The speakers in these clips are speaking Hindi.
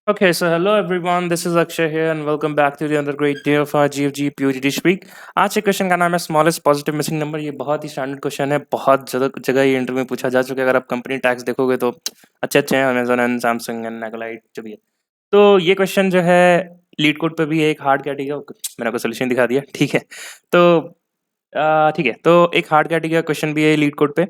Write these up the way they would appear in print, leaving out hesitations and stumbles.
Okay, so hello everyone, this is Akshay here and welcome back to the another great day of our GFG POGD Speak. आज के क्वेश्चन का नाम है स्मॉलेस्ट पॉजिटिव मिसिंग नंबर। ये बहुत ही स्टैंडर्ड क्वेश्चन है, बहुत जगह जगह ये इंटरव्यू में पूछा जा चुका है। अगर आप कंपनी टैक्स देखोगे तो अच्छे अच्छे हैं, अमेजोन एंड सैमसंग एंड नागालाइट जो भी है। तो ये क्वेश्चन जो है लीड कोड पे भी है, एक हार्ड कैटेगरी। मैंने आपको सोल्यूशन दिखा दिया, ठीक है। तो ठीक है, तो एक हार्ड कैटेगरी का क्वेश्चन भी है लीड कोड पे।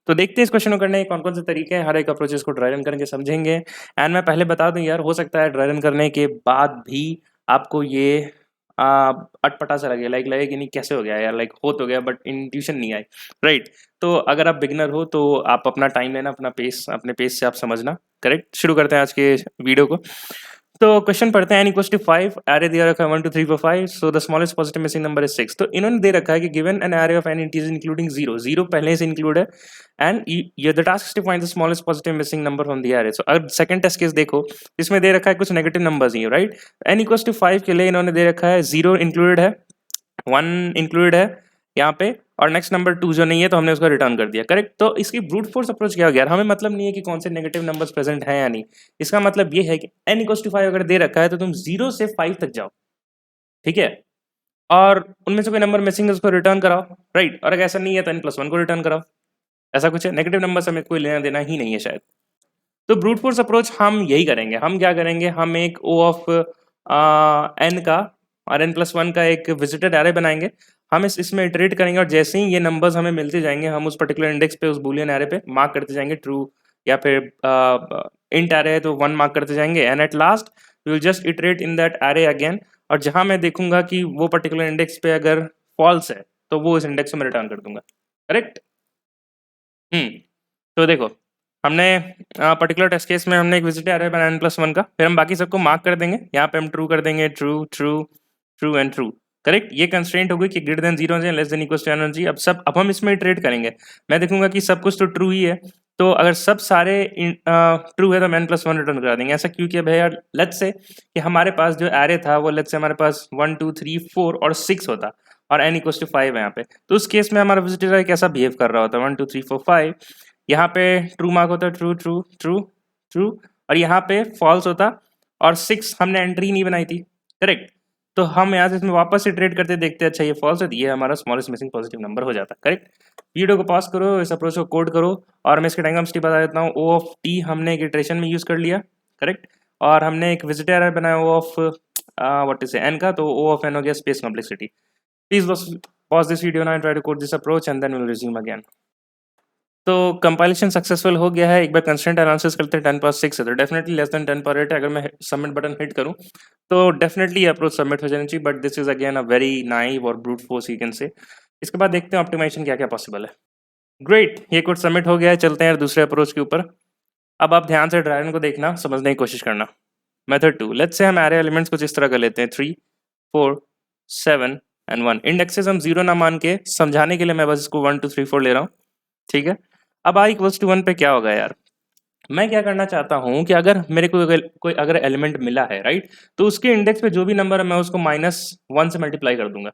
तो देखते हैं इस क्वेश्चन को करने के कौन-कौन से तरीके हैं, हर एक अप्रोचेस को ड्राई रन करके समझेंगे। एंड मैं पहले बता दूं यार, हो सकता है ड्राई रन करने के बाद भी आपको ये अटपटा सा लगे, लाइक लगे कि नहीं कैसे हो गया यार, लाइक हो तो गया बट इंट्यूशन नहीं आई, राइट। तो अगर आप बिगिनर हो तो आप अपना टाइम लेना, अपना पेस, अपने पेस से आप समझना। करेक्ट, शुरू करते हैं आज के वीडियो को। तो क्वेश्चन पढ़ते हैं, n इक्वल्स टू 5, एरे दिया रखा है 1 2 3 4 5, so the smallest positive missing number is 6। तो इन्होंने दे रखा है कि given an array of n integer including 0, 0 पहले से इंक्लूड है, एंड ये the task is to find the smallest positive missing number from the array. So अगर सेकंड टेस्ट केस देखो, इसमें दे रखा है कुछ नेगेटिव नंबर्स ही है, राइट। n इक्वल्स टू 5 के लिए इन्होंने दे रखा है 0 इंक्लूडेड है, 1 इंक्लूडेड है यहाँ पे, और नेक्स्ट नंबर 2 जो नहीं है तो हमने उसको रिटर्न कर दिया। करेक्ट। तो इसकी ब्रूट फोर्स अप्रोच क्या हो गया, हमें मतलब नहीं है कि कौन से नेगेटिव नंबर्स प्रेजेंट हैं या नहीं। इसका मतलब ये है कि n इक्वल्स टू 5 अगर दे रखा है तो तुम 0 से 5 तक जाओ, ठीक है, और उनमें से कोई नंबर मिसिंग है उसको रिटर्न कराओ, राइट। और अगर ऐसा नहीं है तो n+1 को रिटर्न कराओ। ऐसा कुछ है, नेगेटिव नंबर से हमें कोई लेना देना ही नहीं है शायद। तो ब्रूट फोर्स अप्रोच हम यही करेंगे। हम क्या करेंगे, हम एक ओ ऑफ n का और n+1 का एक विजिटेड एरे बनाएंगे। हम इसमें इटरेट करेंगे और जैसे ही ये नंबर्स हमें मिलते जाएंगे, हम उस पर्टिकुलर इंडेक्स पे, उस बूलियन एरे पे मार्क करते जाएंगे ट्रू, या फिर इंट एरे है तो 1 मार्क करते जाएंगे, and at last we will just iterate in that array again. और जहां मैं देखूंगा कि वो पर्टिकुलर इंडेक्स पे अगर फॉल्स है तो वो इस इंडेक्स में रिटर्न कर दूंगा। करेक्ट। हम्म। तो देखो, हमने पर्टिकुलर टेस्ट केस में हमने एक विजिट एरे बनाया n+1 का, फिर हम बाकी सबको मार्क कर देंगे। यहाँ पे हम ट्रू कर देंगे, true true true and true. Correct. ये कंस्ट्रेंट होगी कि greater than 0 less than equal to energy. अब हम इसमें इटरेट करेंगे। मैं देखूंगा कि सब कुछ तो ट्रू ही है, तो अगर सब सारे ट्रू है तो हम n+1 रिटर्न करा देंगे। ऐसा क्यों किया भैया, लेट्स से कि हमारे पास जो एरे था वो लेट्स से हमारे पास 1 2 3 4 और 6 होता, और n इक्वल टू 5 है यहाँ पे, तो उस केस में हमारा विजिटर कैसा बिहेव कर रहा होता, 1 2 3 4 5, यहाँ पे ट्रू मार्क होता, ट्रू ट्रू ट्रू ट्रू, और यहाँ पे फॉल्स होता, और 6 हमने एंट्री नहीं बनाई थी। करेक्ट। तो हम यहाँ से इसमें वापस से ट्रेड करते देखते हैं, अच्छा ये फॉल्स है, ये हमारा स्मॉलेस्ट मिसिंग पॉजिटिव नंबर हो जाता है। करेक्ट। वीडियो को पॉज करो, इस अप्रोच को कोड करो, और मैं इसके डायग्राम स्टेप बता देता हूँ। ओ ऑफ टी हमने एक इटरेशन में यूज़ कर लिया। करेक्ट। और हमने एक विजिटर बनाया ओ ऑफ व्हाट इज एन का, तो ओ ऑफ एन हो गया space complexity. Please pause this video now and try to code this approach and then we'll resume again. तो कंपाइलेशन सक्सेसफुल हो गया है। एक बार कंस्ट्रेंट एनालिसिस करते हैं, 10/6 है तो डेफिनेटली लेस देन 10/8 है। अगर मैं सबमिट बटन हिट करूं तो डेफिनेटली ये अप्रोच सबमिट हो जानी चाहिए, but this is again a very naive और brute force you can say. इसके बाद देखते हैं ऑप्टिमाइजेशन क्या क्या पॉसिबल है। ग्रेट, ये कोड सबमिट हो गया है। चलते हैं दूसरे अप्रोच के ऊपर। अब आप ध्यान से ड्राइवन को देखना, समझने की कोशिश करना। मेथड 2, लेट्स से हम एरे एलिमेंट्स कुछ इस तरह कर लेते हैं, 3 4 7 एंड 1। इंडेक्सेस हम 0 ना मान के समझाने के लिए मैं बस इसको 1 2 3 4 ले रहा हूँ, ठीक है। अब i इक्वल्स टू 1 पे क्या होगा यार, मैं क्या करना चाहता हूँ कि अगर मेरे को कोई अगर एलिमेंट मिला है, राइट, तो उसके इंडेक्स पे जो भी नंबर है मैं उसको -1 से मल्टीप्लाई कर दूंगा,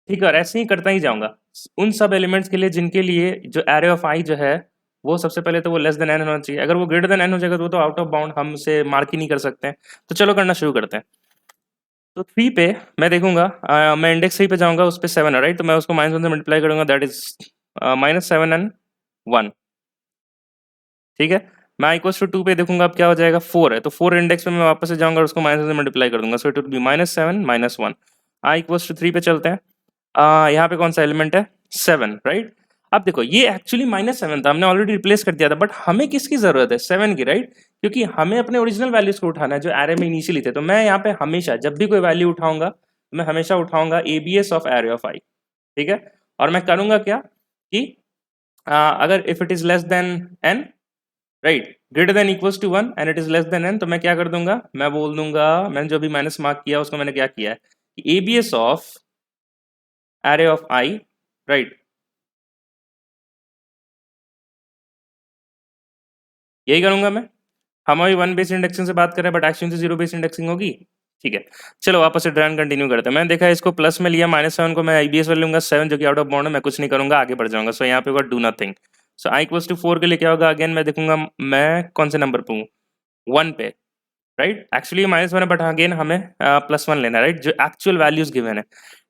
ठीक है। और ऐसे ही करता ही जाऊंगा उन सब एलिमेंट्स के लिए जिनके लिए जो एरे ऑफ आई जो है वो सबसे पहले तो वो लेस देन n होना चाहिए। अगर वो ग्रेटर देन n हो जाएगा तो वो तो आउट ऑफ बाउंड, हम उसे मार्क ही नहीं कर सकते हैं। तो चलो करना शुरू करते हैं। तो 3 पे मैं देखूंगा, मैं इंडेक्स 3 पे जाऊंगा, उस पर 7 है, राइट, तो मैं उसको -1 से मल्टीप्लाई करूंगा, दैट इज -7 एंड 1, ठीक है। मैं इक्वल्स टू 2 पे देखूंगा, अब क्या हो जाएगा, 4 है, तो 4 इंडेक्स पे मैं वापस से जाऊंगा और उसको माइनस से मल्टीप्लाई कर दूंगा, so it will be -7 -1। I equals to 3 पे चलते हैं। यहाँ पे कौन सा एलिमेंट है, 7, राइट। अब देखो ये एक्चुअली -7 था, हमने ऑलरेडी रिप्लेस कर दिया था, बट हमें किसकी जरूरत है, 7 की, राइट, क्योंकि हमें अपने ओरिजिनल वैल्यूज को उठाना है जो एरे में इनिशियली थे। तो मैं यहाँ पे हमेशा जब भी कोई वैल्यू उठाऊंगा मैं हमेशा उठाऊंगा ABS of array of I, ठीक है। और मैं करूंगा क्या कि अगर if it is less than n, right, greater than equals to 1 and it is less than n, तो मैं क्या कर दूंगा, मैं बोल दूंगा, मैंने जो भी माइनस मार्क किया उसको मैंने क्या किया है कि ABS of array of I, right, यही करूंगा मैं। हम अभी 1 बेस इंडेक्सिंग से बात कर रहे हैं, बट एक्चुअली तो 0 बेस इंडेक्सिंग होगी, ठीक है। चलो वापस से ड्राइव कंटिन्यू करते हैं। मैंने देखा इसको प्लस में लिया, -7 को मैं आईबीएस वाले लूंगा, 7 जो कि आउट ऑफ बाउंड है, मैं कुछ नहीं करूंगा, आगे बढ़ जाऊंगा। सो यहाँ पे होगा do nothing. So I equals to 4 के लिए क्या होगा, अगेन मैं देखूंगा मैं कौन से नंबर पे हूँ, 1 पे, राइट, एक्चुअली -1 है बट अगेन हमें +1 लेना है, राइट, जो एक्चुअल वैल्यूज गिवन है।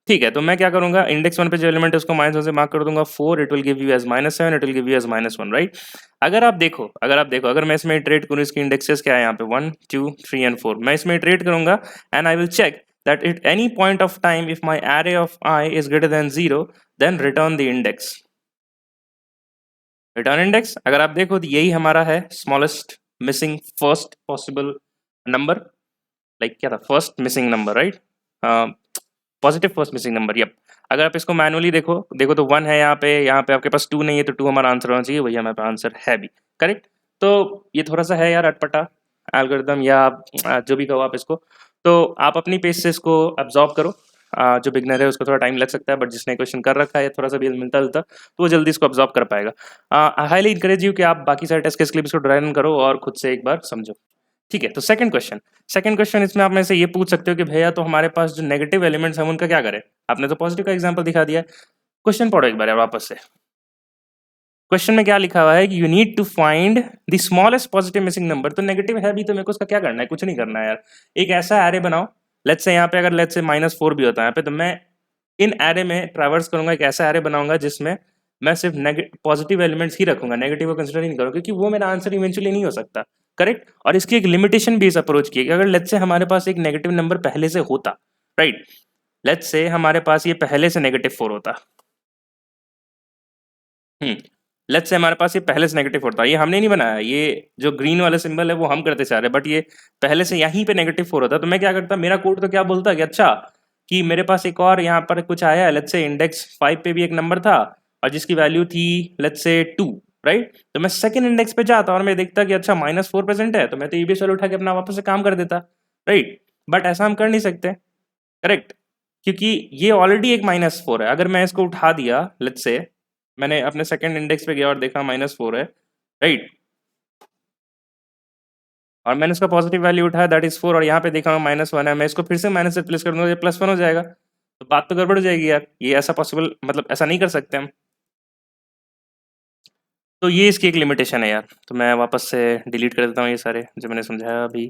ठीक है, तो मैं क्या करूंगा, इंडेक्स 1 पे जो एलिमेंट है उसको -1 से मार्क कर दूंगा 4, it will give you as -7, it will give you as -1, right. अगर मैं इसमें इटरेट करूं, इसकी इंडेक्सेस क्या है यहाँ पे 1 2 3 एंड 4, मैं इसमें इटरेट करूंगा and I will check that at any point of time if my array of I is greater than 0 then return the index। Return index अगर आप देखो तो यही हमारा है smallest missing first possible number, like क्या था, first missing number, right, positive first missing number. Yup, अगर आप इसको मैनुअली देखो तो 1 है यहाँ पे आपके पास 2 नहीं है, तो 2 हमारा आंसर होना चाहिए, वही हमारा आंसर है भी, करेक्ट। तो ये थोड़ा सा है यार अटपटा एल्गोरिथम, या जो भी कहो आप इसको, तो आप अपनी पेज से इसको अब्जॉर्ब करो। जो बिगनर है उसको थोड़ा टाइम लग सकता है, बट जिसने क्वेश्चन कर रखा है थोड़ा सा भी मिलता जुलता, तो वो जल्दी इसको अब्जॉर्ब कर पाएगा। हाईली इंकरेज यू कि आप बाकी सारे टेस्ट केस के लिए इसको ड्राई रन करो और खुद से एक बार समझो। ठीक है, तो सेकंड क्वेश्चन इसमें आप में से ये पूछ सकते हो कि भैया तो हमारे पास जो नेगेटिव एलिमेंट्स हैं उनका क्या करें। आपने तो पॉजिटिव का एग्जांपल दिखा दिया है, क्वेश्चन पढ़ो एक बार यार वापस से। क्वेश्चन में क्या लिखा हुआ है कि you need to find the smallest positive missing number. तो नेगेटिव है भी, तो मेरे को उसका क्या करना है, कुछ नहीं करना है यार। एक ऐसा एरे बनाओ, लेट्स से यहाँ पे अगर लेट्स से -4 भी होता है यहाँ पे, तो मैं इन एरे में ट्रैवर्स करूंगा, एक ऐसा एरे बनाऊंगा जिसमें मैं सिर्फ पॉजिटिव एलिमेंट्स ही रखूंगा, नेगेटिव को कंसिडर नहीं करूंगा, क्योंकि वो मेरा आंसर इवेंचुअली नहीं हो सकता, करेक्ट। और इसकी एक लिमिटेशन भी इस अप्रोच की है कि अगर लेट्स से हमारे पास एक नेगेटिव नंबर पहले से होता, राइट, लेट्स से हमारे पास ये पहले से -4 होता, लेट्स से हमारे पास ये पहले से -4 था, ये हमने नहीं बनाया, ये जो ग्रीन वाला सिंबल है वो हम करते चाह रहे हैं, बट ये पहले से यहीं पे -4 होता, तो मैं क्या करता, मेरा कोड तो क्या बोलता कि अच्छा कि मेरे पास एक और यहाँ पर कुछ आया है, लेट्स से इंडेक्स 5 पे भी एक नंबर था और जिसकी वैल्यू थी लेट्स से 2, राइट। तो मैं सेकंड इंडेक्स पे जाता और मैं देखता कि अच्छा -4% है, तो मैं तो ये भी सवाल उठा के अपना वापस से काम कर देता, राइट। बट ऐसा हम कर नहीं सकते, करेक्ट, क्योंकि ये ऑलरेडी एक -4 है। अगर मैं इसको उठा दिया, लेट्स से मैंने अपने सेकंड इंडेक्स पे गया और देखा -4 है, राइट, और मैंने इसका पॉजिटिव वैल्यू उठाया दैट इज 4, और यहाँ पे देखा -1 है, मैं इसको फिर से माइनस से रिप्लेस कर दूंगा, ये +1 हो जाएगा, तो बात तो गड़बड़ हो जाएगी यार, ये ऐसा पॉसिबल, मतलब ऐसा नहीं कर सकते हम। तो ये इसकी एक लिमिटेशन है यार, तो मैं वापस से डिलीट कर देता हूँ ये सारे जो मैंने समझाया अभी।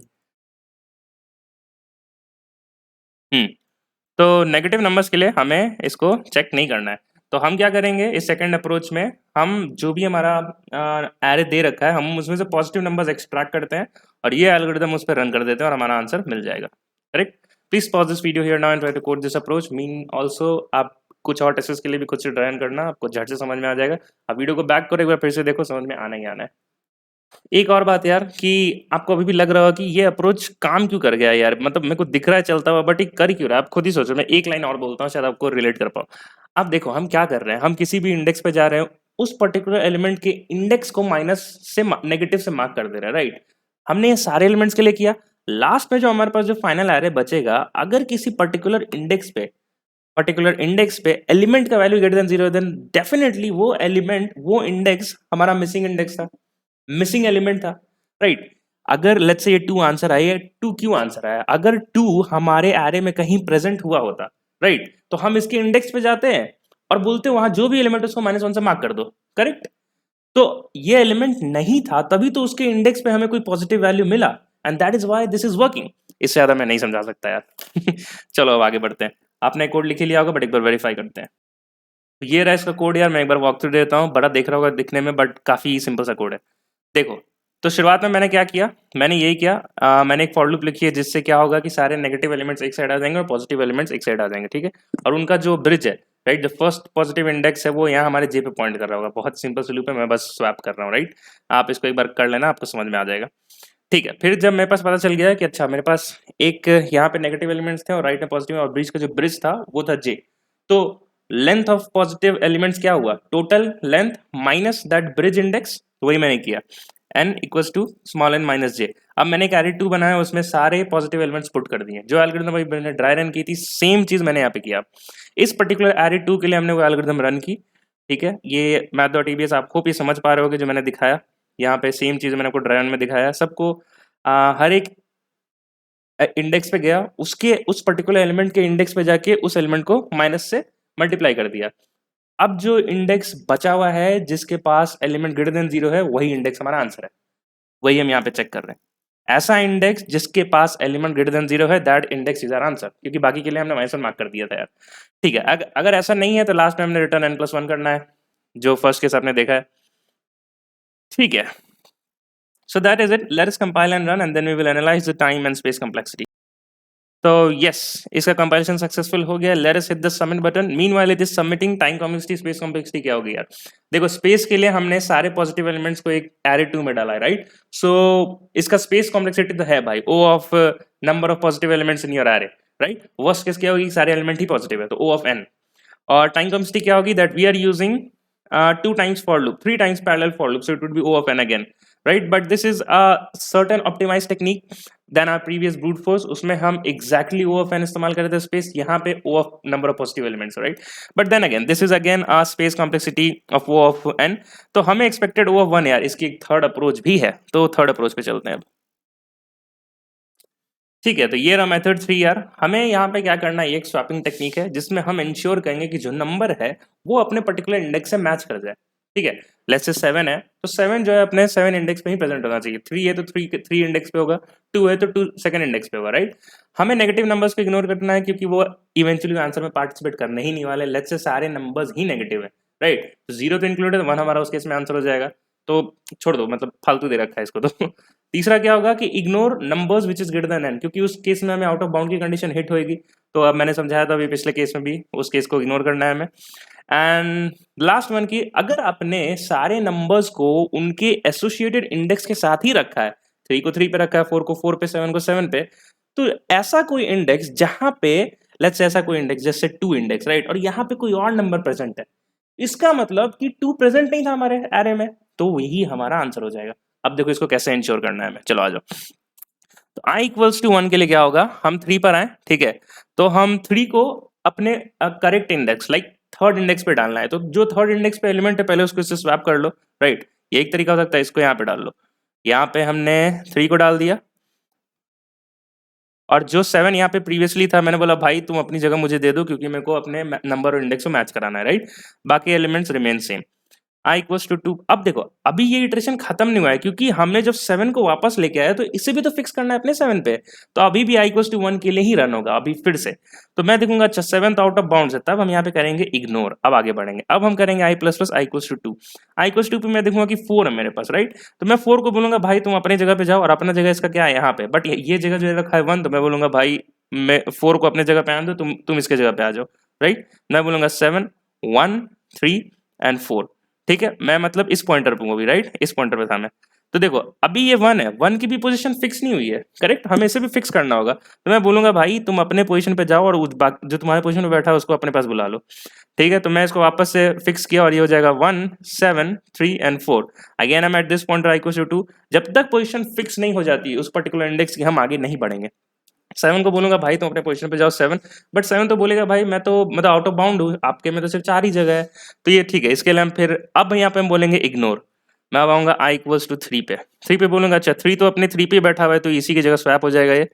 हम्म तो नेगेटिव नंबर्स के लिए हमें इसको चेक नहीं करना है, तो हम क्या करेंगे इस सेकंड अप्रोच में, हम जो भी हमारा एरे दे रखा है हम उसमें से पॉजिटिव नंबर्स एक्सट्रैक्ट करते हैं और ये एल्गोरिथम उस पर रन कर देते हैं और हमारा आंसर मिल जाएगा, correct. Please pause this video here now and try to code this approach. Mean also आप कुछ और टेस्ट के लिए भी खुद से ट्राई करना, आपको झट से समझ में आ जाएगा। आप वीडियो को बैक करो एक बार फिर से देखो, समझ में आना ही आना है। एक और बात यार कि आपको अभी भी लग रहा होगा कि ये अप्रोच काम क्यों कर गया यार, मतलब मेरे को दिख रहा है चलता हुआ बट ये कर क्यों रहा है, आप खुद ही सोचो। मैं एक लाइन और बोलता हूँ शायद आपको रिलेट कर पाओ। आप देखो हम क्या कर रहे हैं, हम किसी भी इंडेक्स पे जा रहे हैं, उस पर्टिकुलर एलिमेंट के इंडेक्स को माइनस से नेगेटिव से मार्क कर दे रहे हैं, राइट। हमने ये सारे एलिमेंट्स के लिए किया, लास्ट में जो हमारे पास जो फाइनल एरे बचेगा, अगर किसी पर्टिकुलर इंडेक्स पे एलिमेंट का value greater than 0, then definitely वो एलिमेंट, वो इंडेक्स हमारा मिसिंग इंडेक्स था, मिसिंग एलिमेंट था, राइट। अगर लेट्स से ये 2 आंसर आया, 2 क्यों आंसर आया, अगर 2 हमारे एरे में कहीं प्रेजेंट हुआ होता, राइट, तो हम इसके इंडेक्स पे जाते हैं और बोलते हैं वहां जो भी एलिमेंट उसको -1 से मार्क कर दो, करेक्ट। तो ये एलिमेंट नहीं था, तभी तो उसके इंडेक्स पे हमें कोई पॉजिटिव वैल्यू मिला, and that is why this is working. इससे ज्यादा मैं नहीं समझा सकता यार। चलो अब आगे बढ़ते हैं। आपने कोड लिख ही लिया होगा बट एक बार वेरीफाई करते हैं। तो ये रहा इसका कोड यार, मैं एक बार वॉक थ्रू देता हूँ, बड़ा देख रहा होगा दिखने में बट काफी सिंपल सा कोड है। देखो, तो शुरुआत में मैंने क्या किया, मैंने यही किया, मैंने एक फॉर लूप लिखी है जिससे क्या होगा कि सारे नेगेटिव एलिमेंट्स एक साइड आ जाएंगे और पॉजिटिव एलिमेंट्स एक साइड आ जाएंगे, ठीक है। और उनका जो ब्रिज है, राइट, जो फर्स्ट पॉजिटिव इंडेक्स है वो यहाँ हमारे जे पे पॉइंट कर रहा होगा। बहुत सिंपल सा लूप है, मैं बस स्वैप कर रहा हूँ, राइट। आप इसको एक बार कर लेना, आपको समझ में आ जाएगा। ठीक है, फिर जब मेरे पास पता चल गया कि अच्छा मेरे पास एक यहाँ पे नेगेटिव एलिमेंट्स थे और राइट में पॉजिटिव, और ब्रिज का जो ब्रिज था वो था जे, तो लेंथ ऑफ पॉजिटिव एलिमेंट्स क्या हुआ, total length minus that bridge index, वही मैंने किया, n equals to small n minus J. अब मैंने एक एरे 2 बनाया, उसमें सारे पॉजिटिव एलिमेंट्स पुट कर दिए, जो एल्गोरिथम अभी मैंने ड्राई रन की थी सेम चीज मैंने यहाँ पे किया। इस पर्टिकुलर एरे 2 के लिए हमने वो एल्गोरिथम रन की, ठीक है। ये math.ebs आप खूब ये समझ पा रहे होगे जो मैंने दिखाया यहाँ पे, सेम चीज मैंने आपको ड्राई रन में दिखाया सबको। हर एक इंडेक्स पे गया, उसके उस पर्टिकुलर एलिमेंट के इंडेक्स पे जाके उस एलिमेंट को माइनस से मल्टीप्लाई कर दिया। अब जो इंडेक्स बचा हुआ है जिसके पास एलिमेंट ग्रेटर देन 0 है, वही इंडेक्स हमारा आंसर है, वही हम यहाँ पे चेक कर रहे हैं। ऐसा इंडेक्स जिसके पास एलिमेंट ग्रेटर देन 0 है, that index is our answer, क्योंकि बाकी के लिए हमने माइनस 1 मार्क कर दिया था यार। ठीक है, अगर ऐसा नहीं है तो लास्ट में हमने रिटर्न n+1 करना है, जो फर्स्ट केस आपने देखा है। ठीक है, so that is it. Let us compile and run, and then we will analyze the time and space complexity. तो यस, इसका कंपाइलेशन सक्सेसफुल हो गया। Late us hit the submit button. Meanwhile it is submitting. Time complexity, space complexity क्या होगी यार? देखो, स्पेस के लिए हमने सारे पॉजिटिव एलिमेंट्स को एक एरे 2 में डाला है, राइट? सो इसका स्पेस कॉम्प्लेक्सिटी तो है भाई, O of number of positive elements in your array, right? Worst case क्या होगी, सारे एलिमेंट ही पॉजिटिव है, तो O ऑफ n। और टाइम कॉम्प्लेक्सिटी क्या होगी, that we are using 2 times for loop, 3 times parallel for loop, so it would be O of n again, right? But this is a certain optimized technique than our previous brute force. उसमें हम exactly O of n इस्तेमाल कर रहे थे space, यहाँ पे O of number of positive elements, right? But then again, this is again a space complexity of O of n. तो हमें expected O of 1 यार, इसकी एक third approach भी है, तो third approach पे चलते हैं अब। ठीक है, तो ये रहा मेथड 3 यार। हमें यहाँ पे क्या करना है, एक स्वैपिंग टेक्निक है जिसमें हम इंश्योर करेंगे कि जो नंबर है वो अपने पर्टिकुलर इंडेक्स से मैच कर जाए। ठीक है, लेट्स से 7 है तो 7 जो है अपने 7 इंडेक्स पे ही प्रेजेंट होना चाहिए। 3 है तो 3 इंडेक्स पे होगा, 2 है तो 2 सेकंड इंडेक्स पे होगा, राइट? हमें नेगेटिव नंबर्स को इग्नोर करना है क्योंकि वो इवेंचुअली आंसर में पार्टिसिपेट करने ही नहीं वाले। लेट्स से सारे नंबर्स ही नेगेटिव है, राइट? तो 0 तो इंक्लूड है, 1 हमारा उस केस में आंसर हो जाएगा, तो छोड़ दो, मतलब फालतू दे रखा है इसको तो। तीसरा क्या होगा कि ignore numbers which is greater than n, क्योंकि उस केस में हमें आउट ऑफ बाउंड की कंडीशन हिट होएगी। तो अब मैंने समझाया था अभी पिछले केस में भी, उस केस को इग्नोर करना है हमें। एंड लास्ट वन की, अगर आपने सारे नंबर्स को उनके एसोसिएटेड इंडेक्स के साथ ही रखा है, 3 को 3 पे रखा है, 4 को 4 पे, 7 को 7 पे, तो ऐसा कोई इंडेक्स जहां पे लेट्स ऐसा कोई इंडेक्स जैसे 2 इंडेक्स, राइट, और यहाँ पे कोई और नंबर प्रेजेंट है, इसका मतलब कि 2 प्रेजेंट नहीं था हमारे एरे में, तो वही हमारा आंसर हो जाएगा। अब देखो इसको कैसे इंश्योर करना है हमें, चलो आ जाओ। तो i इक्वल्स टू 1 के लिए क्या होगा, हम 3 पर आए, ठीक है, तो हम 3 को अपने correct index like third index पे डालना है। तो जो थर्ड इंडेक्स पे एलिमेंट है पहले उसको इससे स्वैप कर लो, राइट? ये एक तरीका हो सकता है, इसको यहाँ पे डाल लो। यहाँ पे हमने 3 को डाल दिया, और जो 7 यहाँ पे प्रीवियसली था, मैंने बोला भाई तुम अपनी जगह मुझे दे दो क्योंकि मेरे को अपने नंबर और इंडेक्स को मैच कराना है, राइट? बाकी elements remain same. i equals to 2। अब देखो, अभी ये इटरेशन खत्म नहीं हुआ है क्योंकि हमने जब 7 को वापस लेके आया तो इसे भी तो फिक्स करना है अपने 7 पे, तो अभी भी i इक्वल्स टू 1 के लिए ही रन होगा अभी फिर से। तो मैं देखूंगा अच्छा 7 तो आउट ऑफ बाउंड्स है, तब हम यहाँ पे करेंगे इग्नोर। अब आगे बढ़ेंगे, अब हम करेंगे i plus plus i equals to 2। i equals to पे मैं देखूंगा कि 4 है मेरे पास, राइट? तो मैं 4 को बोलूंगा भाई तुम अपनी जगह पे जाओ, और अपना जगह इसका क्या है यहाँ पे, बट ये जगह जो रखा है 1, तो मैं बोलूंगा भाई मैं 4 को अपने जगह पे आने दो, तुम इसके जगह पे आ जाओ, राइट? मैं बोलूंगा 7 1 3 एंड 4। ठीक है, मैं मतलब इस पॉइंटर पे हूँ अभी, राइट? इस पॉइंटर पे था मैं। तो देखो अभी ये 1 है, 1 की भी पोजीशन फिक्स नहीं हुई है, करेक्ट? हमें इसे भी फिक्स करना होगा। तो मैं बोलूंगा भाई तुम अपने पोजीशन पे जाओ और जो तुम्हारे पोजीशन पे बैठा है उसको अपने पास बुला लो। ठीक है, तो मैं इसको वापस से फिक्स किया और ये हो जाएगा 1 7 3 एंड 4। अगेन हम at this pointer i equals to 2। जब तक पोजीशन फिक्स नहीं हो जाती उस पर्टिकुलर इंडेक्स की, हम आगे नहीं बढ़ेंगे। 7 को बोलूंगा भाई तुम अपने पोजीशन पे जाओ 7, बट 7 तो बोलेगा भाई मैं तो मतलब आउट ऑफ बाउंड हूँ, आपके में तो सिर्फ 4 ही जगह है। तो ये ठीक है, इसके लिए हम फिर अब यहाँ पे हम बोलेंगे इग्नोर। मैं अब आऊंगा i इक्वल्स टू 3 पे। 3 पे बोलूंगा अच्छा 3 तो अपने 3 पे बैठा हुआ है, तो इसी की जगह स्वैप हो जाएगा ये।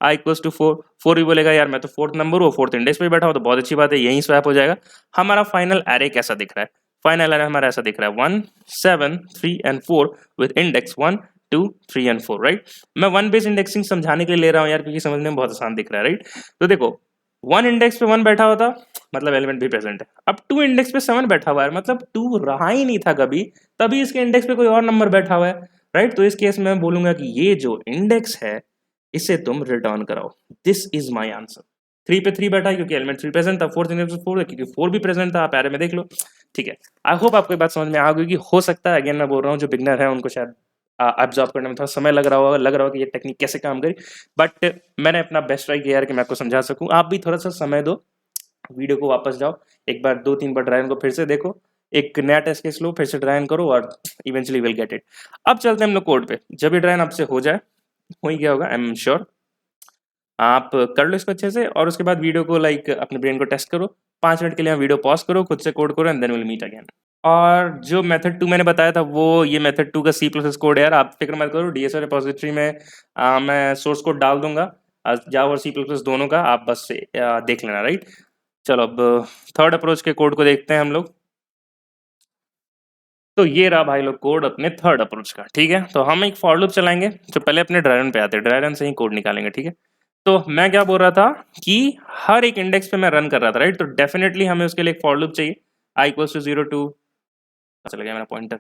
i equals to 4। 4 भी बोलेगा यार मैं तो 4th नंबर हूँ, 4th इंडेक्स पे बैठा हूँ, तो बहुत अच्छी बात है, यही स्वैप हो जाएगा। हमारा फाइनल एरे कैसा दिख रहा है? फाइनल एरे हमारा ऐसा दिख रहा है 1 7 3 and 4 with index 1 2 3 and 4, right? मैं 1 बेस इंडेक्सिंग समझाने के लिए ले रहा हूँ यार, क्योंकि समझने में बहुत आसान दिख रहा है, राइट? तो देखो 1 इंडेक्स पे 1 बैठा हुआ था, मतलब एलिमेंट भी प्रेजेंट है। अब 2 इंडेक्स पे 7 बैठा हुआ है, मतलब 2 रहा ही नहीं था कभी, तभी इसके इंडेक्स पे कोई और नंबर बैठा हुआ है, राइट? तो इस केस में मैं बोलूंगा कि ये जो इंडेक्स है इसे तुम रिटर्न कराओ। This is my answer. 3 पे 3 बैठा है क्योंकि एलिमेंट 3 प्रेजेंट था, 4th इंडेक्स पे 4 है क्योंकि 4 भी प्रेजेंट था, आप एरे में देख लो। ठीक है, आई होप आपको ये बात समझ में आ गई। हो सकता है अगेन मैं बोल रहा हूँ जो बिगनर है उनको शायद एब्जॉर्ब करने में थोड़ा समय लग रहा होगा कि ये टेक्निक कैसे काम करी, बट मैंने अपना बेस्ट ट्राई किया यार कि मैं आपको समझा सकूं। आप भी थोड़ा सा समय दो, वीडियो को वापस जाओ, एक बार 2-3 बार ड्राइव को फिर से देखो, एक नया टेस्ट केस लो, फिर से ड्राइव करो, और इवेंचुअली विल गेट इट। अब चलते हैं हम लोग कोड पे। जब ये ड्राइव आपसे हो जाए, हो ही गया होगा आई एम श्योर, आप कर लो इसको अच्छे से, और उसके बाद वीडियो को लाइक अपने ब्रेन को टेस्ट करो। 5 मिनट के लिए वीडियो पॉज करो, खुद से कोड करो, and then will meet again. और जो मेथड 2 मैंने बताया था वो ये मेथड 2 का C++ कोड है यार, आप फिक्र मत करो। DSO रिपोजिटरी में मैं सोर्स कोड डाल दूंगा, जावा और C++ दोनों का, आप बस देख लेना, राइट? चलो अब थर्ड अप्रोच के कोड को देखते हैं हम लोग। तो ये रहा भाई लोग कोड अपने थर्ड अप्रोच का, ठीक है। तो हम एक फॉर लूप चलाएंगे, तो पहले अपने ड्राई रन पे आते हैं, ड्राई रन से ही कोड निकालेंगे, ठीक है। तो मैं क्या बोल रहा था कि हर एक इंडेक्स पे मैं रन कर रहा था, राइट। तो डेफिनेटली हमें उसके लिए एक फॉर लूप चाहिए, आई इक्वल्स टू 0 टू, चला गया मेरा पॉइंटर,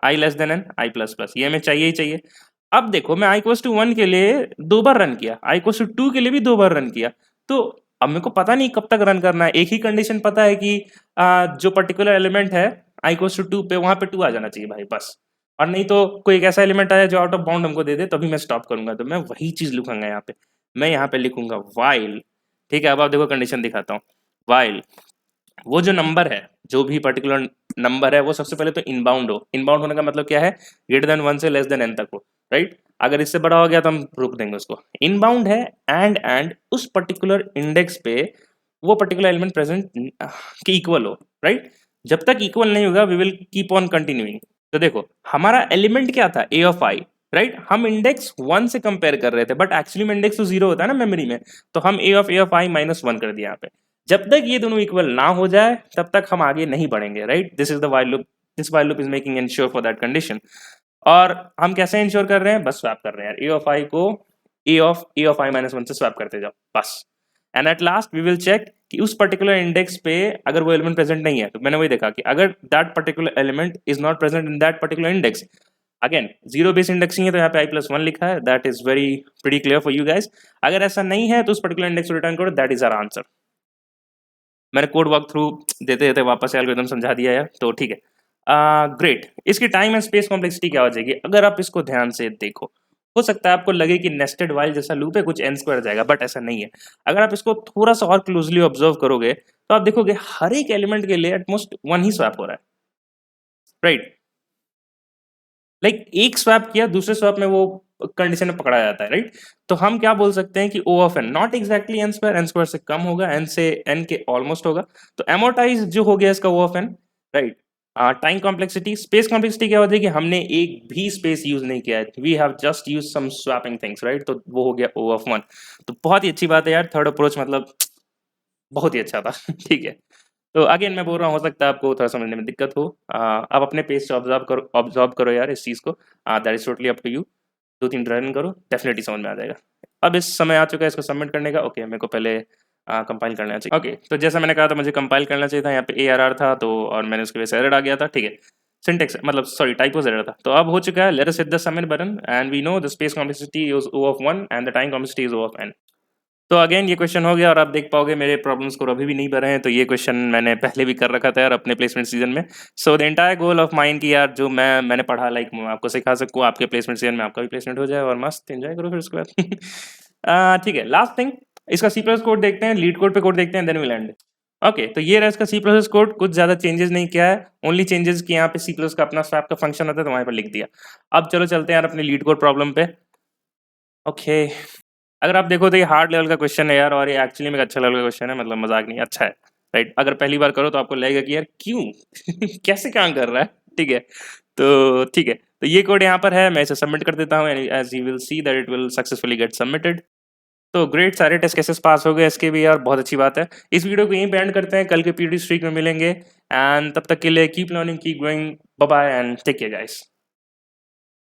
आई लेस देन एन आई प्लस प्लस, ये हमें चाहिए ही चाहिए। अब देखो मैं आई इक्वल्स टू 1 के लिए 2 बार रन किया, आई इक्वल्स टू 2 के लिए भी 2 बार रन किया। तो अब मेरे को पता नहीं कब तक रन करना है, एक ही कंडीशन पता है कि जो पर्टिकुलर एलिमेंट है आई इक्वल्स टू 2 पे, वहां पे 2 आ जाना चाहिए भाई, बस। और नहीं तो कोई एक ऐसा एलिमेंट आया जो आउट ऑफ बाउंड हमको दे दे, तभी मैं स्टॉप करूंगा। तो मैं वही चीज लिखूंगा यहाँ पे, मैं यहाँ पे लिखूंगा वाइल, ठीक है। अब आप देखो कंडीशन दिखाता हूँ, वाइल वो जो नंबर है, जो भी पर्टिकुलर नंबर है, वो सबसे पहले तो इनबाउंड हो। इनबाउंड होने का मतलब क्या है, ग्रेटर देन 1 से लेस देन n तक हो, राइट। अगर इससे बड़ा हो गया तो हम रोक देंगे उसको। इनबाउंड है एंड उस पर्टिकुलर इंडेक्स पे वो पर्टिकुलर एलिमेंट प्रेजेंट के इक्वल हो, राइट। जब तक इक्वल नहीं होगा we will keep on continuing. तो देखो हमारा एलिमेंट क्या था, ए ऑफ आई, राइट। हम इंडेक्स 1 से कंपेयर कर रहे थे, बट एक्चुअली में इंडेक्स तो 0 होता है ना मेमोरी में, तो हम ए ऑफ आई माइनस 1 कर दिया यहाँ पे। जब तक ये दोनों इक्वल ना हो जाए तब तक हम आगे नहीं बढ़ेंगे, right. This is the while loop, this while loop is making ensure for that condition. और हम कैसे इंश्योर कर रहे हैं, बस स्वैप कर रहे हैं, ए ऑफ आई को ए ऑफ आई माइनस 1 से स्वैप करते जाओ बस। And at last we will check कि उस पर्टिकुलर इंडेक्स पे अगर वो एलिमेंट प्रेजेंट नहीं है, तो मैंने वही देखा कि अगर that particular element is not present in that particular index, again zero base indexing है तो यहाँ पे आई प्लस 1 लिखा है, that is very pretty clear for you guys. अगर ऐसा नहीं है तो उस पर्टिकुलर इंडेक्स को रिटर्न करो, दैट इज आवर आंसर। मैंने कोड वॉक थ्रू देते देते वापस एल्गोरिथम समझा दिया है, तो ठीक है। ग्रेट। इसकी टाइम एंड स्पेस कॉम्प्लेक्सिटी क्या हो जाएगी अगर आप इसको ध्यान से देखो। हो सकता है आपको लगे कि नेस्टेड वाइल जैसा लूप है, कुछ एन स्क्वायर जाएगा, बट ऐसा नहीं है। अगर आप इसको थोड़ा सा और क्लोजली ऑब्जर्व करोगे तो आप देखोगे हर एक एलिमेंट के लिए एटमोस्ट 1 ही स्वैप हो रहा है, राइट। लाइक एक स्वैप किया, दूसरे स्वैप में वो कंडीशन में पकड़ा जाता है, राइट। तो हम क्या बोल सकते हैं कि O of n not exactly n square से कम होगा, एन से एन के ऑलमोस्ट होगा। तो एमोटाइज जो हो गया इसका O of n, right. Time complexity, space complexity क्या होती है कि हमने एक भी स्पेस यूज नहीं किया है, we have just use some swapping things, right. तो वो हो गया ओ ऑफ 1। तो बहुत ही अच्छी बात है यार, थर्ड अप्रोच मतलब बहुत ही अच्छा था ठीक है। तो अगेन मैं बोल रहा हूँ, हो सकता है आपको थोड़ा समझने में दिक्कत हो, आप अपने पेज से ऑब्जर्व करो यार इस चीज़ को, that is totally up to you. 2-3 run करो, डेफिनेटली समझ में आ जाएगा। अब इस समय आ चुका है इसको सबमिट करने का, ओके। मेरे को पहले कंपाइल करना चाहिए, ओके। तो जैसा मैंने कहा था मुझे कंपाइल करना चाहिए था, यहाँ पे ARR था तो, और मैंने उसकी वजह से एरर आ गया था, ठीक है। सिंटेक्स मतलब सॉरी टाइपोस एरर था। तो अब हो चुका है, let us hit the submit button and we know the space complexity is O of 1 and the time complexity is O of n। तो अगेन ये क्वेश्चन हो गया, और आप देख पाओगे मेरे प्रॉब्लम्स को अभी भी नहीं भरे हैं। तो ये क्वेश्चन मैंने पहले भी कर रखा था यार अपने प्लेसमेंट सीजन में। So the entire goal of mind की यार जो मैंने पढ़ा, लाइक मैं आपको सिखा सकूँ, आपके प्लेसमेंट सीजन में आपका भी प्लेसमेंट हो जाए और मस्त एंजॉय करो फिर उसके बाद ठीक है। लास्ट थिंग, इसका सी प्लस कोड देखते हैं, लीड कोड पे कोड देखते हैं, देन विल एंड। ओके, तो ये रहा इसका सी प्लस कोड, कुछ ज्यादा चेंजेस नहीं किया है, ओनली चेंजेस कि यहाँ पे सी प्लस का अपना स्वैप का फंक्शन होता है तो वहाँ पर लिख दिया। अब चलो चलते हैं यार अपने लीड कोड प्रॉब्लम पे। ओके, अगर आप देखो तो ये हार्ड लेवल का क्वेश्चन है यार, और ये एक्चुअली में एक अच्छा लेवल का क्वेश्चन है, मतलब मजाक नहीं, अच्छा है, राइट। अगर पहली बार करो तो आपको लगेगा कि यार क्यों कैसे काम कर रहा है, ठीक है। तो ठीक है, तो ये कोड यहाँ पर है, मैं इसे सबमिट कर देता हूँ, as you will see that it will successfully get submitted. तो ग्रेट, सारे टेस्ट केसेस पास हो गए इसके भी यार, बहुत अच्छी बात है। इस वीडियो को यहीं पे एंड करते हैं, कल के पीडी स्ट्रीक में मिलेंगे, एंड तब तक के लिए keep learning, keep going, bye bye and take care guys.